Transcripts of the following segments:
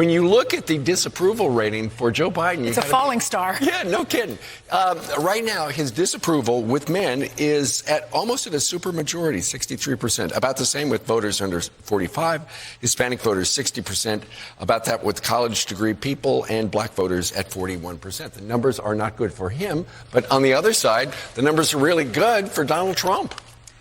When you look at the disapproval rating for Joe Biden, it's a falling star. Yeah, no kidding. Right now, his disapproval with men is almost at a supermajority, 63%. About the same with voters under 45, Hispanic voters 60%. About that with college degree people, and black voters at 41%. The numbers are not good for him, but on the other side, the numbers are really good for Donald Trump.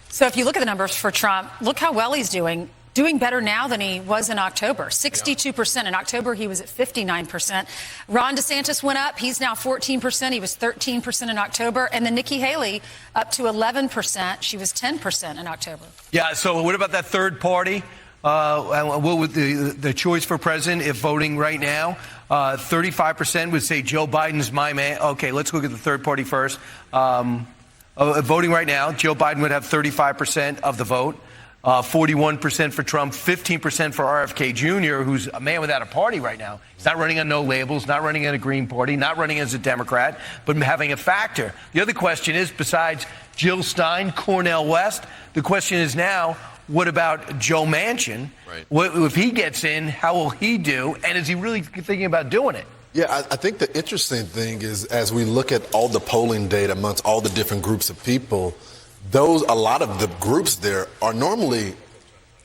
So if you look at the numbers for Trump, look how well he's doing. Doing better now than he was in October. 62%. In October, he was at 59%. Ron DeSantis went up. He's now 14%. He was 13% in October. And then Nikki Haley up to 11%. She was 10% in October. Yeah, so what about that third party? What would the choice for president if voting right now? 35% would say Joe Biden's my man. Okay, let's look at the third party first. Voting right now, Joe Biden would have 35% of the vote. 41% for Trump, 15% for RFK Jr., who's a man without a party right now. He's not running on no labels, not running on a Green Party, not running as a Democrat, but having a factor. The other question is, besides Jill Stein, Cornel West, the question is now, what about Joe Manchin? Right. If he gets in, how will he do? And is he really thinking about doing it? Yeah, I think the interesting thing is, as we look at all the polling data amongst all the different groups of people, a lot of the groups there are normally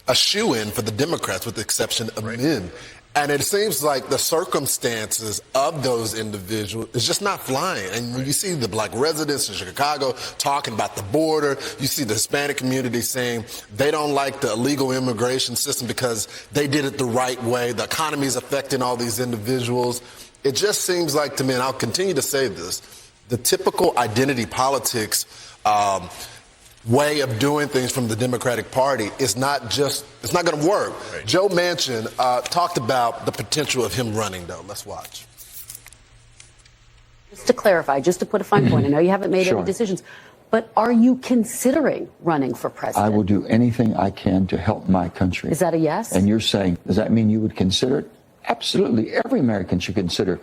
a shoo-in for the Democrats, with the exception of men. And it seems like the circumstances of those individuals is just not flying. And when you see the black residents in Chicago talking about the border, you see the Hispanic community saying they don't like the illegal immigration system because they did it the right way. The economy is affecting all these individuals. It just seems like to me, and I'll continue to say this, the typical identity politics way of doing things from the Democratic Party is not going to work. Right. Joe Manchin talked about the potential of him running, though. Let's watch. Just to clarify, just to put a fine point, I know you haven't made any decisions, but are you considering running for president? I will do anything I can to help my country. Is that a yes? And you're saying, does that mean you would consider it? Absolutely. Every American should consider.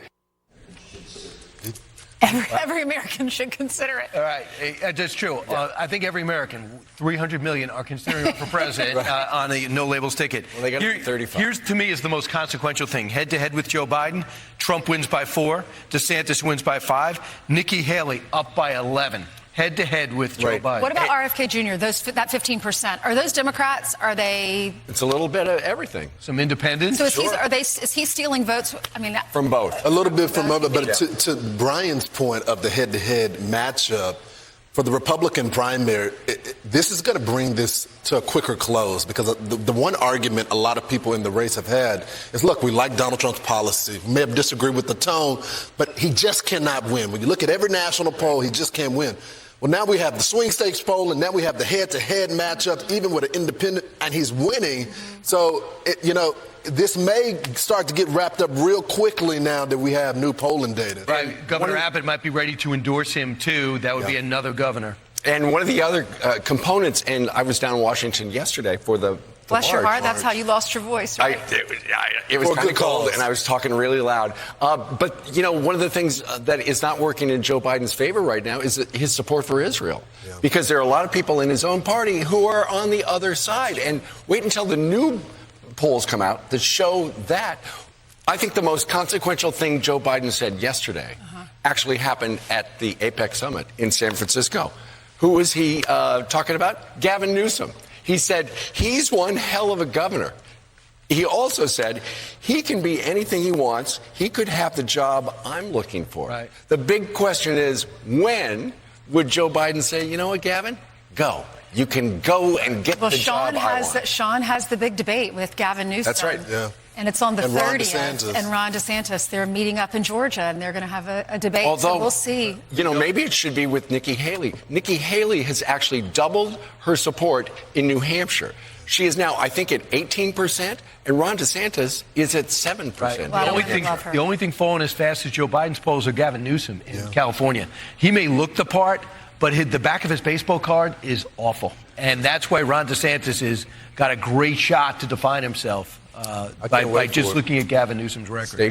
Every American should consider it. All right, that's true. I think every American, 300 million, are considering him for president on a no-labels ticket. Well, they got 35. Here's, to me, is the most consequential thing. Head-to-head with Joe Biden, Trump wins by 4, DeSantis wins by 5, Nikki Haley up by 11. Head-to-head with Joe Biden. What about RFK Jr., that 15%? Are those Democrats? Are they... It's a little bit of everything. Some independents? So is he stealing votes? I mean, from both. A little bit from both. But to Brian's point of the head-to-head matchup, for the Republican primary, this is going to bring this to a quicker close, because the one argument a lot of people in the race have had is, look, we like Donald Trump's policy. We may have disagreed with the tone, but he just cannot win. When you look at every national poll, he just can't win. Well, now we have the swing states poll, and now we have the head-to-head matchup, even with an independent, and he's winning. So, this may start to get wrapped up real quickly now that we have new polling data. Right. Governor Abbott might be ready to endorse him, too. That would be another governor. And one of the other components, and I was down in Washington yesterday for the Bless your heart, that's how you lost your voice, right? It was kind of cold, and I was talking really loud. But, one of the things that is not working in Joe Biden's favor right now is his support for Israel. Yeah. Because there are a lot of people in his own party who are on the other side. And wait until the new polls come out that show that. I think the most consequential thing Joe Biden said yesterday actually happened at the APEC summit in San Francisco. Who was he talking about? Gavin Newsom. He said he's one hell of a governor. He also said he can be anything he wants. He could have the job I'm looking for. Right. The big question is, when would Joe Biden say, you know what, Gavin, go. You can go and get the job I want. Sean has the big debate with Gavin Newsom. That's right. Yeah. And it's on the 30th. And Ron DeSantis. They're meeting up in Georgia, and they're going to have a debate. Although, so we'll see. Maybe it should be with Nikki Haley. Nikki Haley has actually doubled her support in New Hampshire. She is now, I think, at 18%, and Ron DeSantis is at 7%. Right. Well, the only thing falling as fast as Joe Biden's polls are Gavin Newsom in California. He may look the part, but the back of his baseball card is awful. And that's why Ron DeSantis has got a great shot to define himself by just looking at Gavin Newsom's record.